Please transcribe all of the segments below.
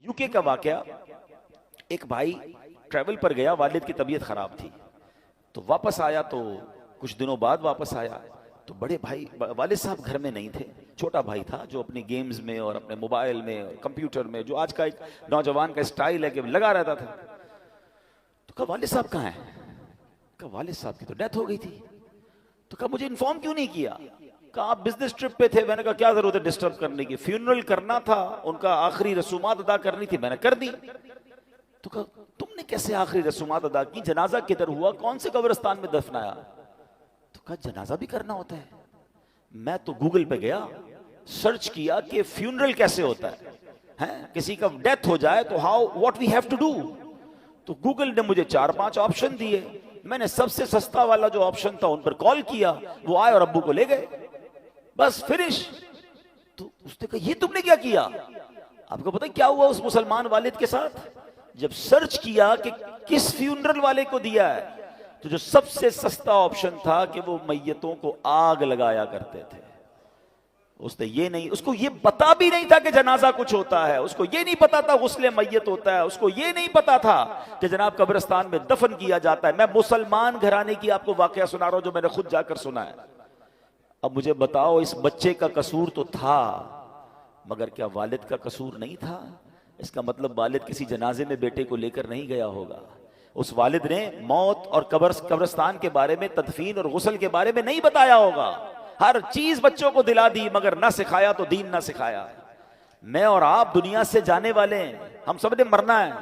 UK کا واقعہ، ایک بھائی ٹریول پر گیا، والد کی طبیعت خراب تھی تو واپس آیا، تو کچھ دنوں بعد واپس آیا تو بڑے بھائی والد صاحب گھر میں نہیں تھے، چھوٹا بھائی تھا جو اپنی گیمز میں اور اپنے موبائل میں اور کمپیوٹر میں، جو آج کا ایک نوجوان کا سٹائل ہے کہ لگا رہتا تھا. تو کہا والد صاحب کہاں ہیں؟ کہا والد صاحب کی تو ڈیتھ ہو گئی تھی. تو کہا مجھے انفارم کیوں نہیں کیا؟ کہا آپ بزنس ٹرپ پہ تھے. میں نے کہا کیا ضرورت ہے ڈسٹرب کرنے کی، فیونرل کرنا تھا، ان کا آخری رسومات ادا کرنی تھی، میں نے کر دی. تو کہا تم نے کیسے آخری رسومات ادا کی؟ جنازہ کدھر ہوا؟ کون سے قبرستان میں دفنایا؟ تو کہا جنازہ بھی کرنا ہوتا ہے. میں تو گوگل پہ گیا، سرچ کیا کہ فیونرل کیسے ہوتا ہے، کسی کا ڈیتھ ہو جائے تو what we have to do. تو گوگل نے مجھے 4-5 آپشن دیے، میں نے سب سے سستا والا جو آپشن تھا ان پر کال کیا، وہ آئے اور ابو کو لے گئے، بس فنش. تو اس نے کہا یہ تم نے کیا کیا؟ آپ کو پتہ کیا ہوا اس مسلمان والد کے ساتھ؟ جب سرچ کیا کہ کس فیونرل والے کو دیا ہے، تو جو سب سے سستا آپشن تھا کہ وہ میتوں کو آگ لگایا کرتے تھے. اس نے یہ نہیں، اس کو یہ پتا بھی نہیں تھا کہ جنازہ کچھ ہوتا ہے، اس کو یہ نہیں پتا تھا غسل میت ہوتا ہے، اس کو یہ نہیں پتا تھا کہ جناب قبرستان میں دفن کیا جاتا ہے. میں مسلمان گھرانے کی آپ کو واقعہ سنا رہا ہوں جو میں نے خود جا کر سنا ہے. اب مجھے بتاؤ اس بچے کا قصور تو تھا، مگر کیا والد کا قصور نہیں تھا؟ اس کا مطلب والد کسی جنازے میں بیٹے کو لے کر نہیں گیا ہوگا. اس والد نے موت اور قبرستان کے بارے میں، تدفین اور غسل کے بارے میں نہیں بتایا ہوگا. ہر چیز بچوں کو دلا دی مگر نہ سکھایا تو دین نہ سکھایا. میں اور آپ دنیا سے جانے والے ہیں، ہم سب نے مرنا ہے،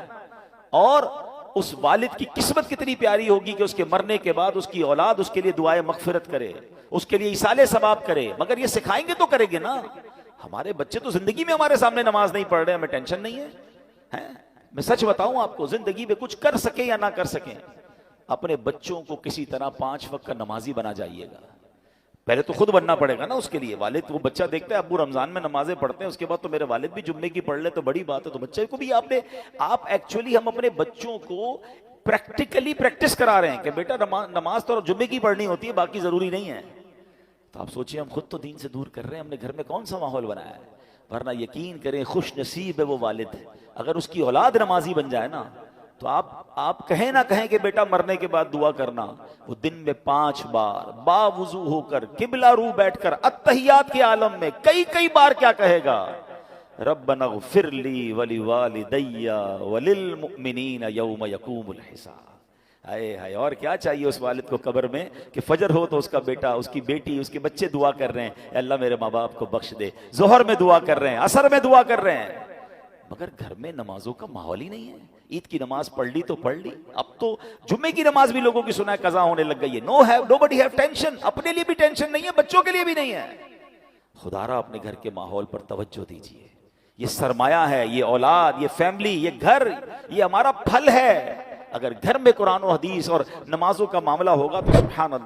اور اس والد کی قسمت کتنی پیاری ہوگی کہ اس کے مرنے کے بعد اس کی اولاد اس کے لیے دعائے مغفرت کرے، اس کے لیے ایصال ثواب کرے. مگر یہ سکھائیں گے تو کریں گے نا. ہمارے بچے تو زندگی میں ہمارے سامنے نماز نہیں پڑھ رہے، ہمیں ٹینشن نہیں ہے. میں سچ بتاؤں آپ کو، زندگی میں کچھ کر سکیں یا نہ کر سکیں، اپنے بچوں کو کسی طرح 5 وقت کا نمازی بنا جائیے گا. پہلے تو خود بننا پڑے گا نا اس کے لیے. والد وہ بچہ دیکھتا ہے ابو رمضان میں نمازیں پڑھتے ہیں، اس کے بعد تو میرے والد بھی جمعے کی پڑھ لے تو بڑی بات ہے. تو بچے کو بھی آپ ایکچولی ہم اپنے بچوں کو پریکٹیکلی پریکٹس کرا رہے ہیں کہ بیٹا نماز تو جمعے کی پڑھنی ہوتی ہے، باقی ضروری نہیں ہے. تو آپ سوچیں ہم خود تو دین سے دور کر رہے ہیں، ہم نے گھر میں کون سا ماحول بنایا ہے. ورنہ یقین کریں خوش نصیب ہے وہ والد، اگر اس کی اولاد نمازی بن جائے نا، تو آپ کہیں نہ کہیں کہ بیٹا مرنے کے بعد دعا کرنا، وہ دن میں 5 بار با وضو ہو کر قبلہ رو بیٹھ کر اتحیات کے عالم میں کئی بار کیا کہے گا؟ ربنا اغفر لی ولوالدی وللمؤمنین یوم یقوم الحساب. ہائے ہائے، اور کیا چاہیے اس والد کو قبر میں کہ فجر ہو تو اس کا بیٹا، اس کی بیٹی، اس کے بچے دعا کر رہے ہیں اے اللہ میرے ماں باپ کو بخش دے. ظہر میں دعا کر رہے ہیں، عصر میں دعا کر رہے ہیں، مگر گھر میں نمازوں کا ماحول ہی نہیں ہے. عید کی نماز پڑھ لی تو پڑھ لی، اب تو جمعے کی نماز بھی لوگوں کی سنا ہے قضا ہونے لگ گئی ہے. nobody have tension. اپنے لیے بھی ٹینشن نہیں ہے، بچوں کے لیے بھی نہیں ہے. خدا را اپنے گھر کے ماحول پر توجہ دیجیے. یہ سرمایہ ہے، یہ اولاد، یہ فیملی، یہ گھر، یہ ہمارا پھل ہے. اگر گھر میں قرآن و حدیث اور نمازوں کا معاملہ ہوگا تو سبحان اللہ.